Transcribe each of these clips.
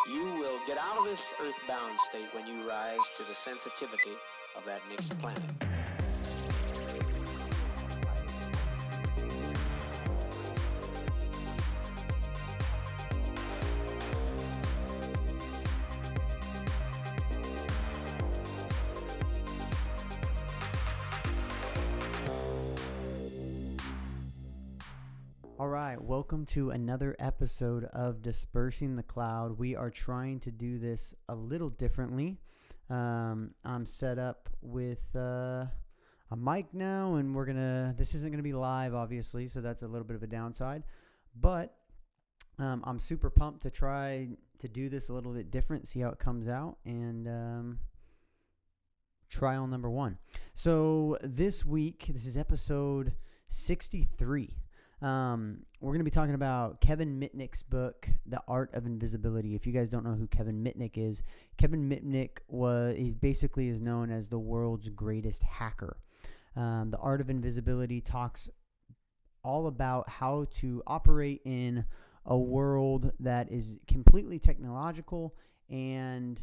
You will get out of this earthbound state when you rise to the sensitivity of that next planet. All right, welcome to another episode of Dispersing the Cloud. We are trying to do this a little differently. I'm set up with a mic now, and this isn't gonna be live, obviously, so that's a little bit of a downside. But I'm super pumped to try to do this a little bit different, see how it comes out, and trial number 1. So this week, this is episode 63. We're going to be talking about Kevin Mitnick's book, The Art of Invisibility. If you guys don't know who Kevin Mitnick is, Kevin Mitnick he basically is known as the world's greatest hacker. The Art of Invisibility talks all about how to operate in a world that is completely technological and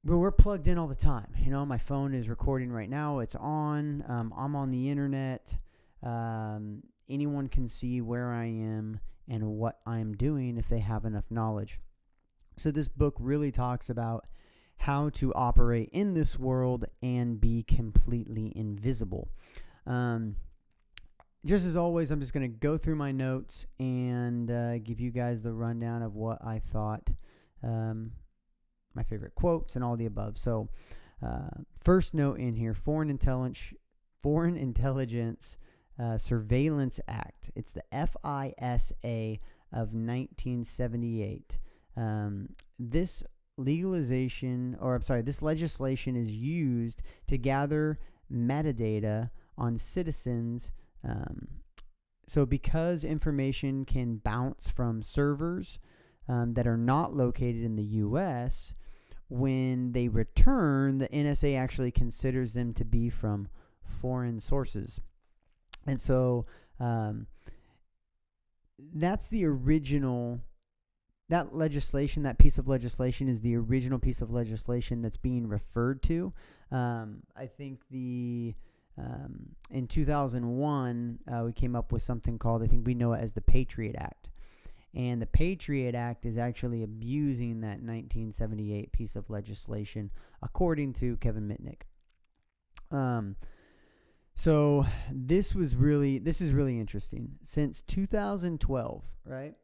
we're plugged in all the time. You know, my phone is recording right now. It's on. I'm on the internet. Anyone can see where I am and what I'm doing if they have enough knowledge. So this book really talks about how to operate in this world and be completely invisible. Just as always, I'm just going to go through my notes and give you guys the rundown of what I thought, my favorite quotes and all the above. So first note in here, Foreign Intelligence Surveillance Act. It's the FISA of 1978. This legislation is used to gather metadata on citizens. So because information can bounce from servers that are not located in the U.S., when they return, the NSA actually considers them to be from foreign sources. And so that's the original, that piece of legislation is the original piece of legislation that's being referred to. I think in 2001, we came up with something called, I think we know it as the Patriot Act. And the Patriot Act is actually abusing that 1978 piece of legislation, according to Kevin Mitnick. So this is really interesting. Since 2012, right?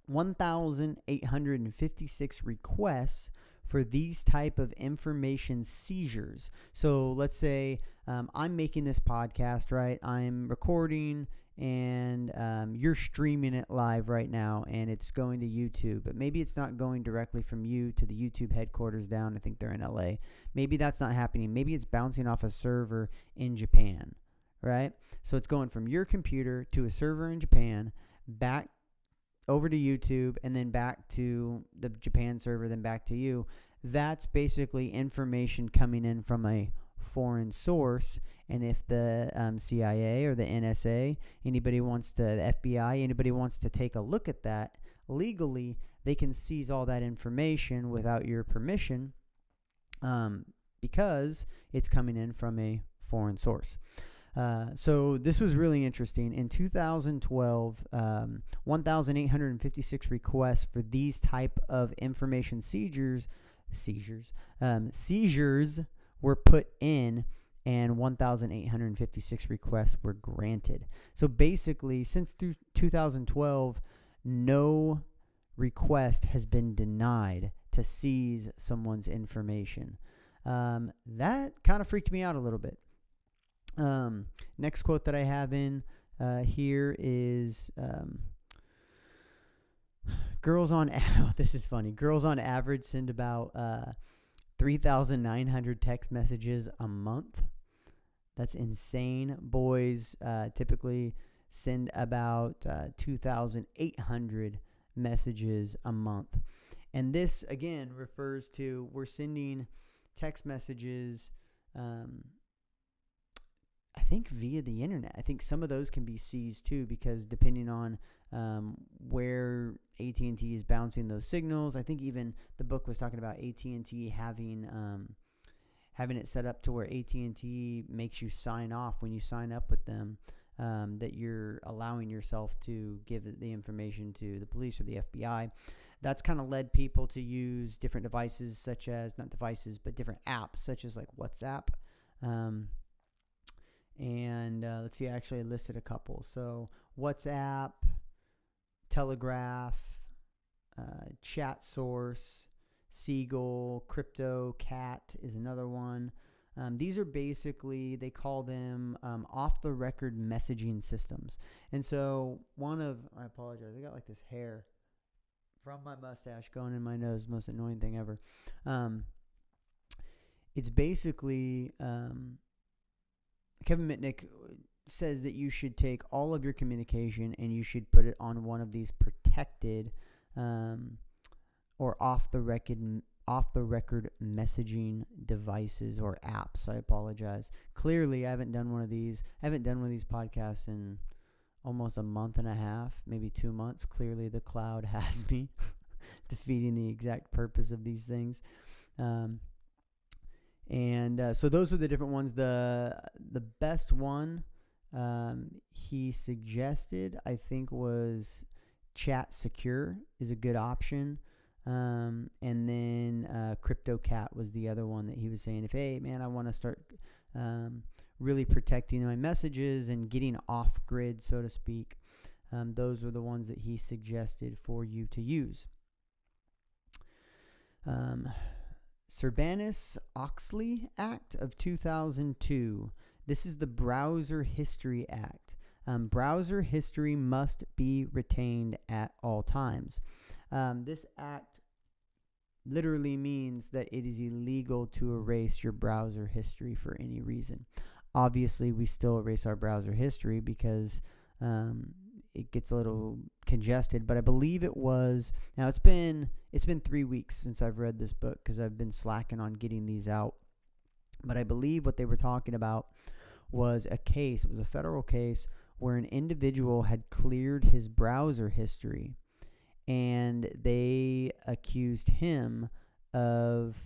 1,856 requests for these type of information seizures. So let's say I'm making this podcast, right? I'm recording and you're streaming it live right now and it's going to YouTube, but maybe it's not going directly from you to the YouTube headquarters down. I think they're in LA. Maybe that's not happening. Maybe it's bouncing off a server in Japan, right? So it's going from your computer to a server in Japan, back over to YouTube, and then back to the Japan server, then back to you. That's basically information coming in from a foreign source. And if the CIA or the NSA, the FBI, anybody wants to take a look at that legally, they can seize all that information without your permission because it's coming in from a foreign source. So this was really interesting. In 2012, 1,856 requests for these type of information seizures were put in, and 1,856 requests were granted. So basically, since 2012, no request has been denied to seize someone's information. That kind of freaked me out a little bit. Next quote that I have in here is this is funny. Girls on average send about 3,900 text messages a month. That's insane. Boys typically send about 2,800 messages a month. And this, again, refers to we're sending text messages I think via the internet. I think some of those can be seized too, because depending on where AT&T is bouncing those signals. I think even the book was talking about AT&T having it set up to where AT&T makes you sign off when you sign up with them, that you're allowing yourself to give the information to the police or the FBI. That's kind of led people to use different devices, such as, not devices, but different apps, such as like WhatsApp. Let's see, I actually listed a couple. So WhatsApp, Telegraph, Chat Source, Siegel, Crypto, Cat is another one. These are basically, they call them off-the-record messaging systems. And so I apologize, I got like this hair from my mustache going in my nose, most annoying thing ever. It's basically, Kevin Mitnick says that you should take all of your communication and you should put it on one of these protected or off the record messaging devices or apps. I apologize. Clearly, I haven't done one of these podcasts in almost a month and a half, maybe 2 months. Clearly, the cloud has me defeating the exact purpose of these things. So those were the different ones. The best one he suggested, I think, was Chat Secure is a good option. And then CryptoCat was the other one that he was saying, if, hey, man, I want to start really protecting my messages and getting off grid, so to speak. Those were the ones that he suggested for you to use. Sarbanes-Oxley Act of 2002. This is the Browser History Act. Browser history must be retained at all times. This act literally means that it is illegal to erase your browser history for any reason. Obviously, we still erase our browser history because it gets a little congested, but I believe it was, now it's been 3 weeks since I've read this book because I've been slacking on getting these out. But I believe what they were talking about was a case, it was a federal case where an individual had cleared his browser history, and they accused him of,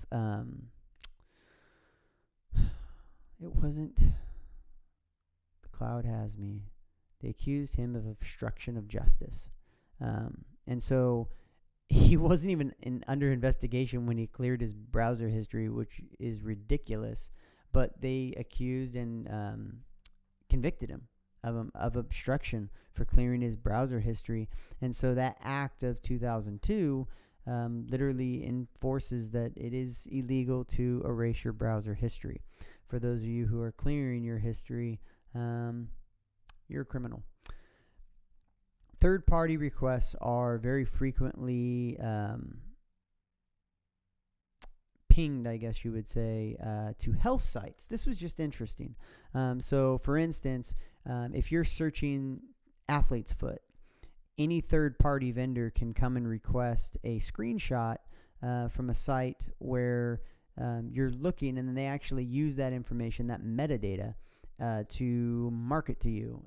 it wasn't, the cloud has me. They accused him of obstruction of justice. And so he wasn't even under investigation when he cleared his browser history, which is ridiculous. But they accused and convicted him of obstruction for clearing his browser history. And so that act of 2002 literally enforces that it is illegal to erase your browser history. For those of you who are clearing your history, you're a criminal. Third-party requests are very frequently pinged, I guess you would say, to health sites. This was just interesting. So, for instance, if you're searching athlete's foot, any third-party vendor can come and request a screenshot from a site where you're looking, and then they actually use that information, that metadata, to market to you.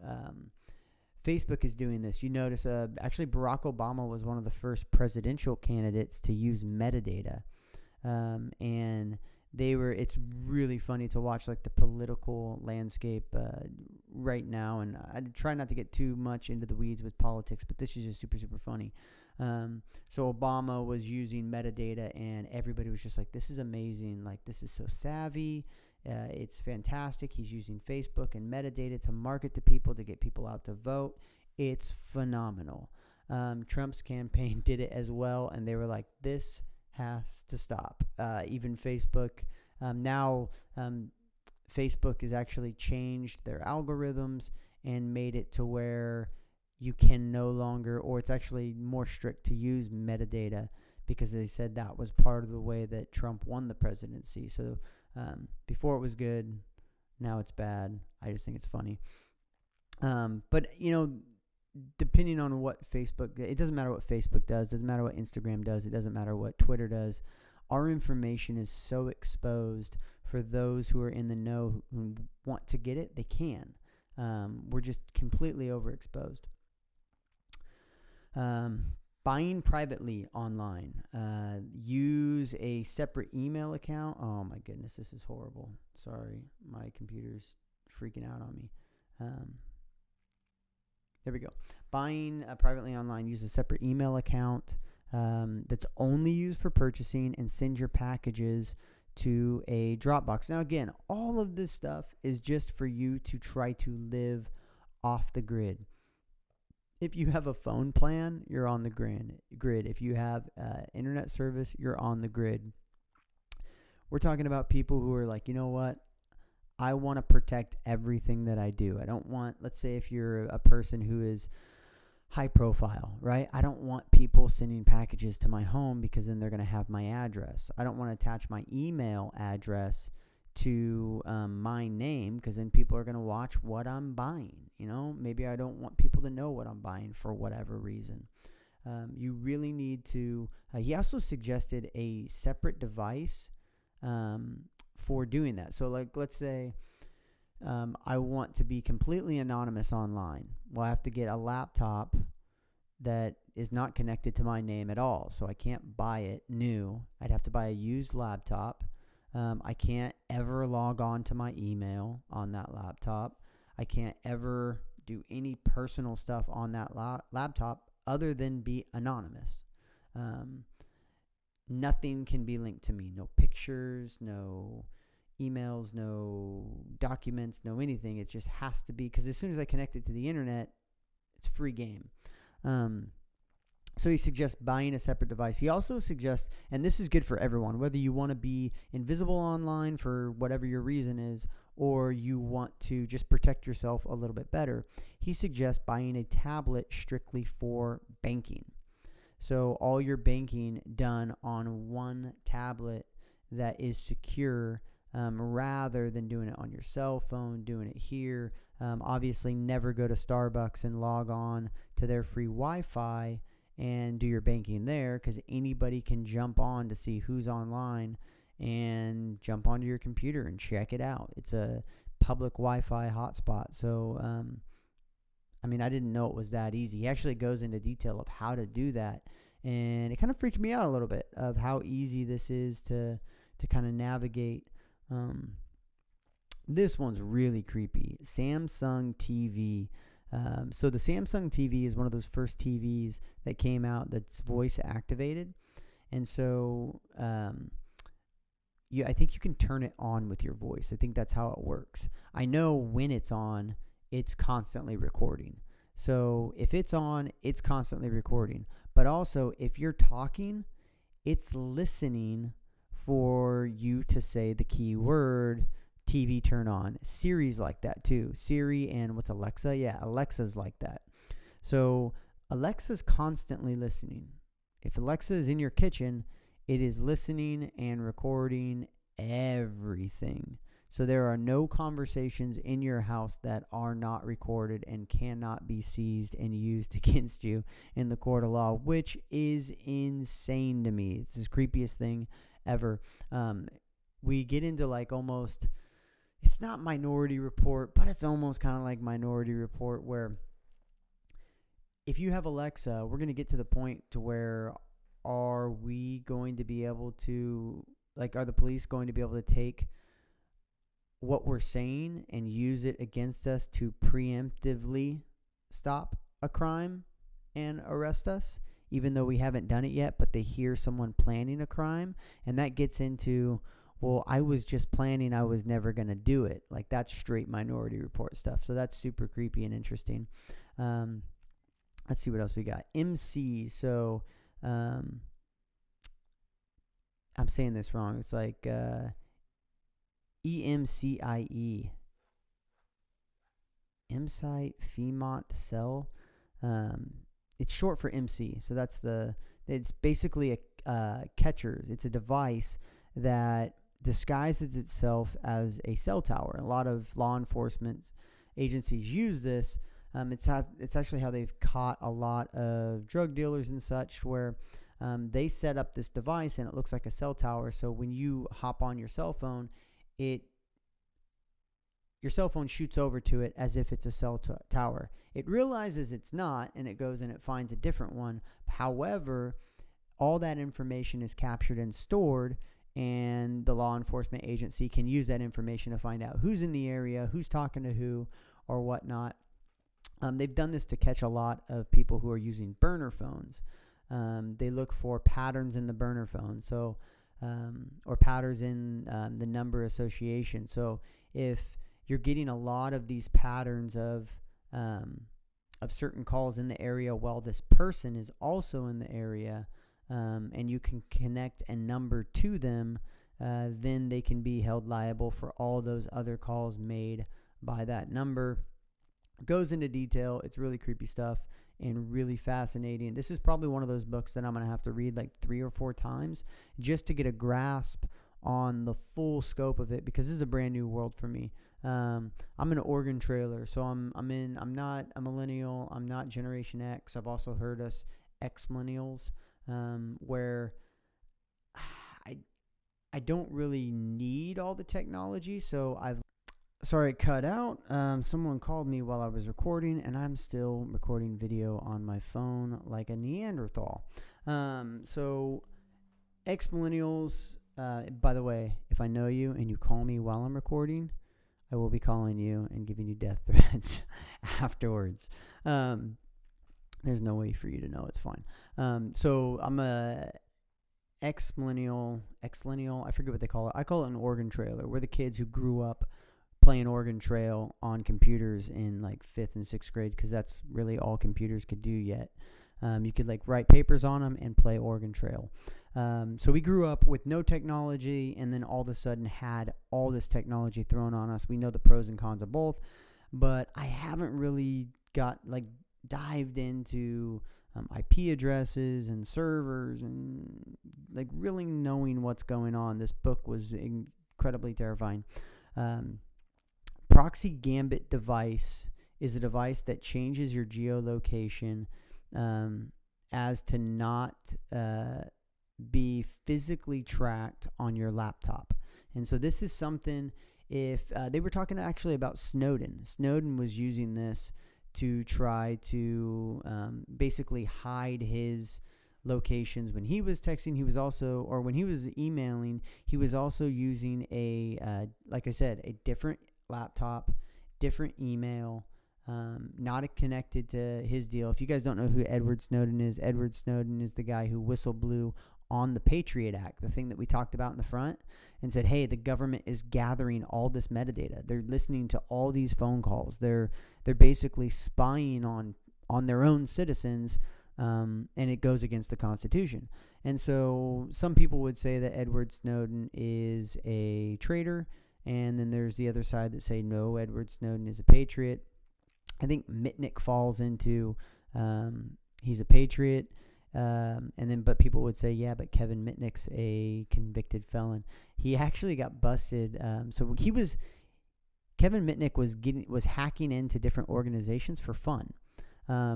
Facebook is doing this. You notice, actually, Barack Obama was one of the first presidential candidates to use metadata. And it's really funny to watch, like, the political landscape right now. And I try not to get too much into the weeds with politics, but this is just super, super funny. So Obama was using metadata, and everybody was just like, this is amazing. Like, this is so savvy. It's fantastic. He's using Facebook and metadata to market to people, to get people out to vote. It's phenomenal. Trump's campaign did it as well, and they were like, this has to stop. Even Facebook, now Facebook has actually changed their algorithms and made it to where you can no longer, or it's actually more strict to use metadata, because they said that was part of the way that Trump won the presidency. So before it was good, now it's bad. I just think it's funny. But, depending on what Facebook, it doesn't matter what Facebook does, doesn't matter what Instagram does, it doesn't matter what Twitter does. our information is so exposed for those who are in the know who want to get it. They can. We're just completely overexposed. Buying privately online. Use a separate email account. Oh my goodness, this is horrible. Sorry, my computer's freaking out on me. There we go. Buying privately online. Use a separate email account that's only used for purchasing, and send your packages to a Dropbox. Now, again, all of this stuff is just for you to try to live off the grid. If you have a phone plan, you're on the grid. If you have internet service, you're on the grid. We're talking about people who are like, you know what? I want to protect everything that I do. I don't want, let's say if you're a person who is high profile, right? I don't want people sending packages to my home because then they're going to have my address. I don't want to attach my email address to my name because then people are going to watch what I'm buying. You know, maybe I don't want people to know what I'm buying for whatever reason. You really need to, he also suggested a separate device for doing that. So like, let's say I want to be completely anonymous online. Well, I have to get a laptop that is not connected to my name at all. So I can't buy it new. I'd have to buy a used laptop. I can't ever log on to my email on that laptop. I can't ever do any personal stuff on that laptop other than be anonymous. Nothing can be linked to me. No pictures, no emails, no documents, no anything. It just has to be, because as soon as I connect it to the internet, it's free game. So he suggests buying a separate device. He also suggests, and this is good for everyone, whether you want to be invisible online for whatever your reason is, or you want to just protect yourself a little bit better, he suggests buying a tablet strictly for banking. So all your banking done on one tablet that is secure, rather than doing it on your cell phone, doing it here. Obviously, never go to Starbucks and log on to their free Wi-Fi and do your banking there, because anybody can jump on to see who's online and jump onto your computer and check it out. It's a public Wi-Fi hotspot. So, I mean, I didn't know it was that easy. He actually goes into detail of how to do that, and it kind of freaked me out a little bit of how easy this is to kind of navigate. This one's really creepy. Samsung TV. So the Samsung TV is one of those first TVs that came out that's voice activated. And so I think you can turn it on with your voice. I think that's how it works. I know when it's on, it's constantly recording. So if it's on, it's constantly recording. But also, if you're talking, it's listening for you to say the keyword TV turn on. Siri's like that too. Siri and what's Alexa? Yeah, Alexa's like that. So Alexa's constantly listening. If Alexa is in your kitchen, it is listening and recording everything. So there are no conversations in your house that are not recorded and cannot be seized and used against you in the court of law, which is insane to me. It's the creepiest thing ever. We get into like almost, it's not Minority Report, but it's almost kind of like Minority Report, where if you have Alexa, we're going to get to the point to where are we going to be able to, like, are the police going to be able to take what we're saying and use it against us to preemptively stop a crime and arrest us, even though we haven't done it yet, but they hear someone planning a crime? And that gets into, well, I was just planning, I was never going to do it. Like, that's straight Minority Report stuff. So that's super creepy and interesting. Let's see what else we got. MC. So I'm saying this wrong. It's like EMCIE. Emsite Femont Cell. It's short for MC. So it's basically a catcher. It's a device that disguises itself as a cell tower. A lot of law enforcement agencies use this. It's actually how they've caught a lot of drug dealers and such, where They set up this device, and it looks like a cell tower. So when you hop on your cell phone, your cell phone shoots over to it as if it's a cell tower. It realizes it's not, and it goes and it finds a different one. However, all that information is captured and stored, and the law enforcement agency can use that information to find out who's in the area, who's talking to who, or whatnot. They've done this to catch a lot of people who are using burner phones. They look for patterns in the burner phone, so or patterns in the number association. So if you're getting a lot of these patterns of certain calls in the area while this person is also in the area, and you can connect a number to them, then they can be held liable for all those other calls made by that number. It goes into detail. It's really creepy stuff and really fascinating. This is probably one of those books that I'm going to have to read like 3 or 4 times just to get a grasp on the full scope of it, because this is a brand new world for me. I'm an Oregon trailer, so I'm not a millennial. I'm not Generation X. I've also heard us X-millennials, where I don't really need all the technology. So sorry, it cut out. Someone called me while I was recording, and I'm still recording video on my phone like a Neanderthal. So X-millennials, by the way, if I know you and you call me while I'm recording, I will be calling you and giving you death threats afterwards. There's no way for you to know. It's fine. So I'm a X-millennial, I forget what they call it. I call it an Oregon trailer. We're the kids who grew up playing Oregon Trail on computers in like 5th and 6th grade, because that's really all computers could do yet. You could like write papers on them and play Oregon Trail. So we grew up with no technology, and then all of a sudden had all this technology thrown on us. We know the pros and cons of both, but I haven't really dived into IP addresses and servers and like really knowing what's going on. This book was incredibly terrifying. Proxy Gambit device is a device that changes your geolocation as to not be physically tracked on your laptop. And so this is something, if they were talking actually about Snowden. Snowden was using this to try to basically hide his locations. When he was texting, he was also, or when he was emailing, he was also using like I said, a different laptop, different email, not connected to his deal. If you guys don't know who Edward Snowden is the guy who whistle blew on the Patriot Act, the thing that we talked about in the front, and said, hey, the government is gathering all this metadata. They're listening to all these phone calls. They're basically spying on their own citizens, and it goes against the Constitution. And so some people would say that Edward Snowden is a traitor, and then there's the other side that say, no, Edward Snowden is a patriot. I think Mitnick falls into he's a patriot. But people would say, yeah, but Kevin Mitnick's a convicted felon. He actually got busted. Kevin Mitnick was hacking into different organizations for fun.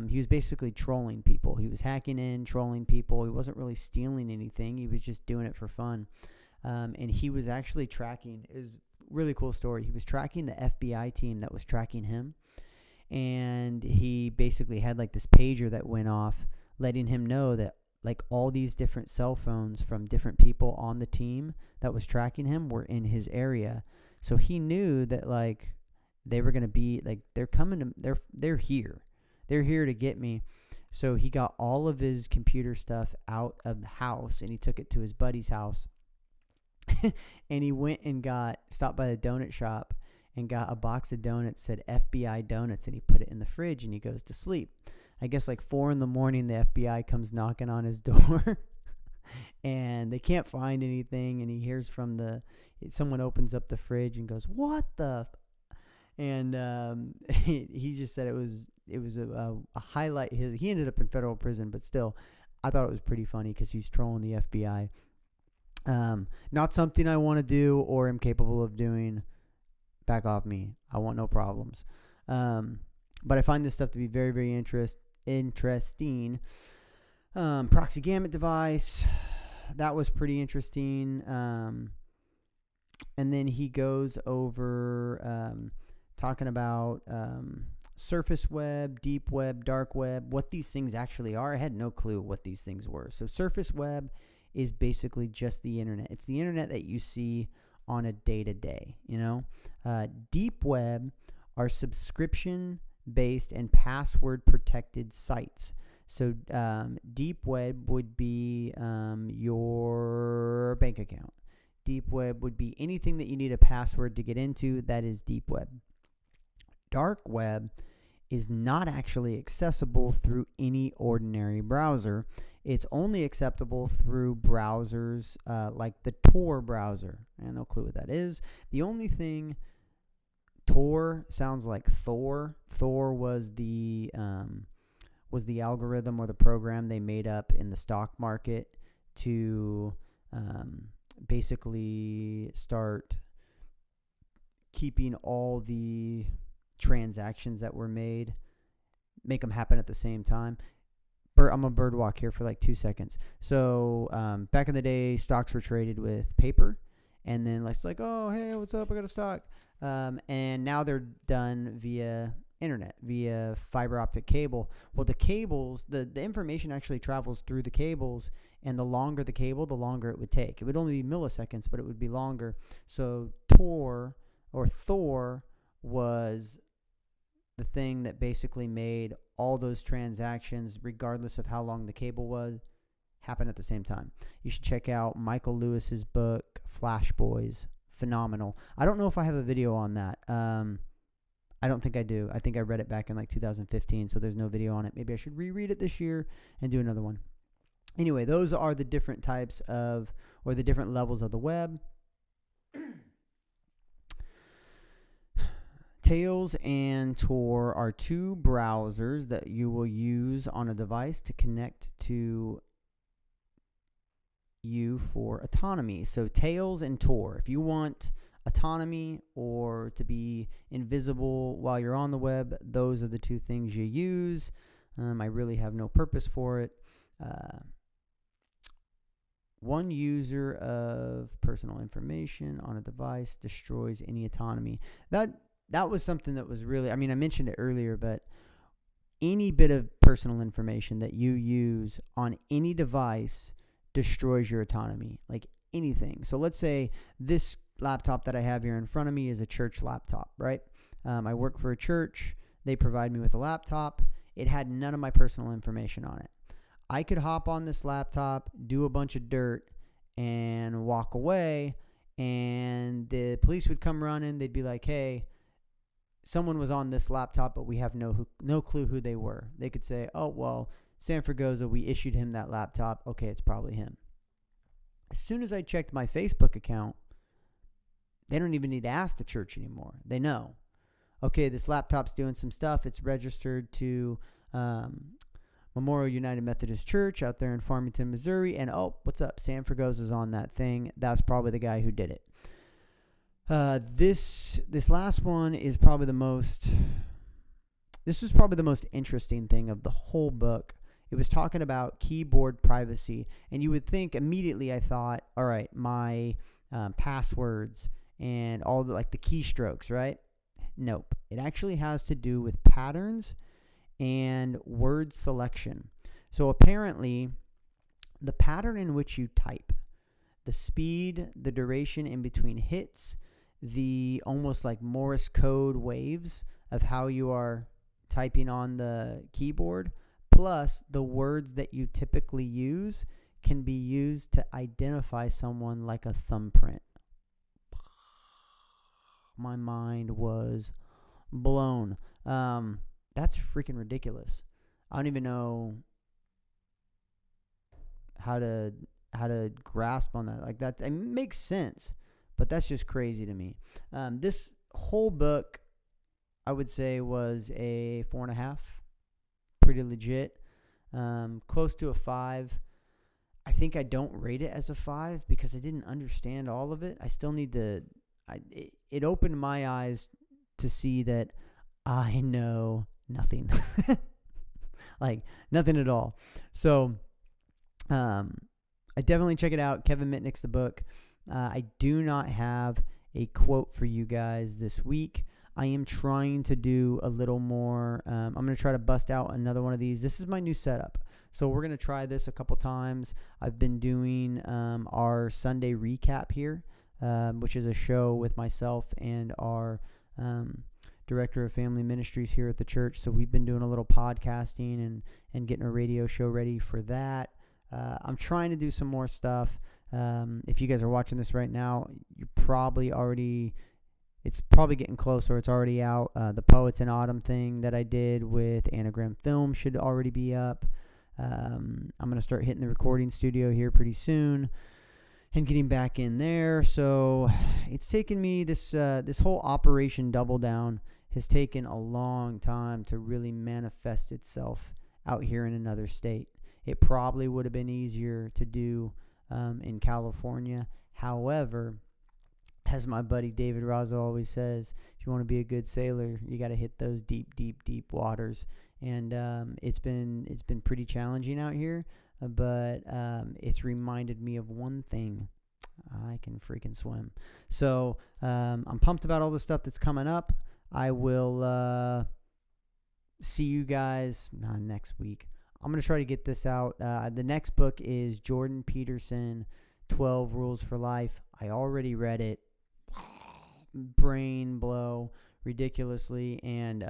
He was basically trolling people. He was hacking in, trolling people. He wasn't really stealing anything. He was just doing it for fun. And he was actually tracking, it was a really cool story. He was tracking the FBI team that was tracking him. And he basically had like this pager that went off, letting him know that like all these different cell phones from different people on the team that was tracking him were in his area. So he knew that like they were going to be like, they're here. They're here to get me. So he got all of his computer stuff out of the house and he took it to his buddy's house. And he went and stopped by the donut shop and got a box of donuts, said FBI donuts, and he put it in the fridge and he goes to sleep. I guess like 4 a.m, the FBI comes knocking on his door and they can't find anything. And he hears from someone opens up the fridge and goes, what the? And he just said it was a highlight. He ended up in federal prison, but still, I thought it was pretty funny because he's trolling the FBI. Not something I want to do or am capable of doing. Back off me. I want no problems. But I find this stuff to be very, very interesting. Proxy gamut device. That was pretty interesting. And then he goes over talking about surface web, deep web, dark web, what these things actually are. I had no clue what these things were. So surface web is basically just the internet. It's the internet that you see on a day-to-day, you know. Deep web are subscription-based and password-protected sites. So deep web would be your bank account. Deep web would be anything that you need a password to get into. That is deep web. Dark web is not actually accessible through any ordinary browser. It's only acceptable through browsers like the Tor browser. I have no clue what that is. The only thing, Tor sounds like Thor. Thor was the algorithm or the program they made up in the stock market to basically start keeping all the transactions that were made, make them happen at the same time. I'm going to bird walk here for like 2 seconds. So back in the day, stocks were traded with paper, and then it's like, oh, hey, what's up? I got a stock. And now they're done via internet, via fiber optic cable. Well, the cables, the information actually travels through the cables, and the longer the cable, the longer it would take. It would only be milliseconds, but it would be longer. So Tor or Thor was the thing that basically made all those transactions, regardless of how long the cable was, happen at the same time. You should check out Michael Lewis's book, Flash Boys. Phenomenal. I don't know if I have a video on that. I don't think I do. I think I read it back in like 2015, so there's no video on it. Maybe I should reread it this year and do another one. Anyway, those are the different types of, or the different levels of the web. Tails and Tor are two browsers that you will use on a device to connect to you for autonomy. So Tails and Tor, if you want autonomy or to be invisible while you're on the web, those are the two things you use. I really have no purpose for it. One user of personal information on a device destroys any autonomy. That was something that was really, I mean, I mentioned it earlier, but any bit of personal information that you use on any device destroys your autonomy, like anything. So let's say this laptop that I have here in front of me is a church laptop, right? I work for a church. They provide me with a laptop. It had none of my personal information on it. I could hop on this laptop, do a bunch of dirt, and walk away, and the police would come running. They'd be like, hey, someone was on this laptop, but we have no clue who they were. They could say, oh, well, San Fragoza, we issued him that laptop. Okay, it's probably him. As soon as I checked my Facebook account, they don't even need to ask the church anymore. They know. Okay, this laptop's doing some stuff. It's registered to Memorial United Methodist Church out there in Farmington, Missouri. And, oh, what's up? San Fragoza's on that thing. That's probably the guy who did it. This last one is probably the most. This was probably the most interesting thing of the whole book. It was talking about keyboard privacy, and you would think immediately. I thought, all right, my passwords and all the keystrokes, right? Nope. It actually has to do with patterns and word selection. So apparently, the pattern in which you type, the speed, the duration in between hits, the almost like Morse code waves of how you are typing on the keyboard, plus the words that you typically use can be used to identify someone like a thumbprint. My mind was blown. That's freaking ridiculous. I don't even know how to grasp on that. Like that, it makes sense, but that's just crazy to me. This whole book, I would say, was a 4.5. Pretty legit. Close to a 5. I think I don't rate it as a 5 because I didn't understand all of it. I still need to. It opened my eyes to see that I know nothing. Like nothing at all. So I definitely check it out. Kevin Mitnick's the book. I do not have a quote for you guys this week. I am trying to do a little more. I'm going to try to bust out another one of these. This is my new setup. So we're going to try this a couple times. I've been doing our Sunday recap here, which is a show with myself and our director of family ministries here at the church. So we've been doing a little podcasting and getting a radio show ready for that. I'm trying to do some more stuff. If you guys are watching this right now, you're probably already, it's probably getting close or it's already out. The Poets in Autumn thing that I did with Anagram Film should already be up. I'm going to start hitting the recording studio here pretty soon and getting back in there. So it's taken me, this whole Operation Double Down has taken a long time to really manifest itself out here in another state. It probably would have been easier to do in California. However, as my buddy David Razo always says, if you want to be a good sailor, you got to hit those deep, deep, deep waters. And it's been pretty challenging out here, but it's reminded me of one thing. I can freaking swim. So I'm pumped about all the stuff that's coming up. I will see you guys next week. I'm going to try to get this out. The next book is Jordan Peterson, 12 Rules for Life. I already read it. Brain blow ridiculously. And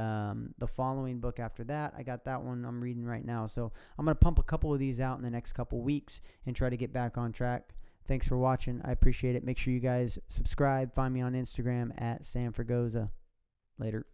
the following book after that, I got that one I'm reading right now. So I'm going to pump a couple of these out in the next couple weeks and try to get back on track. Thanks for watching. I appreciate it. Make sure you guys subscribe. Find me on Instagram at Fragoza. Later.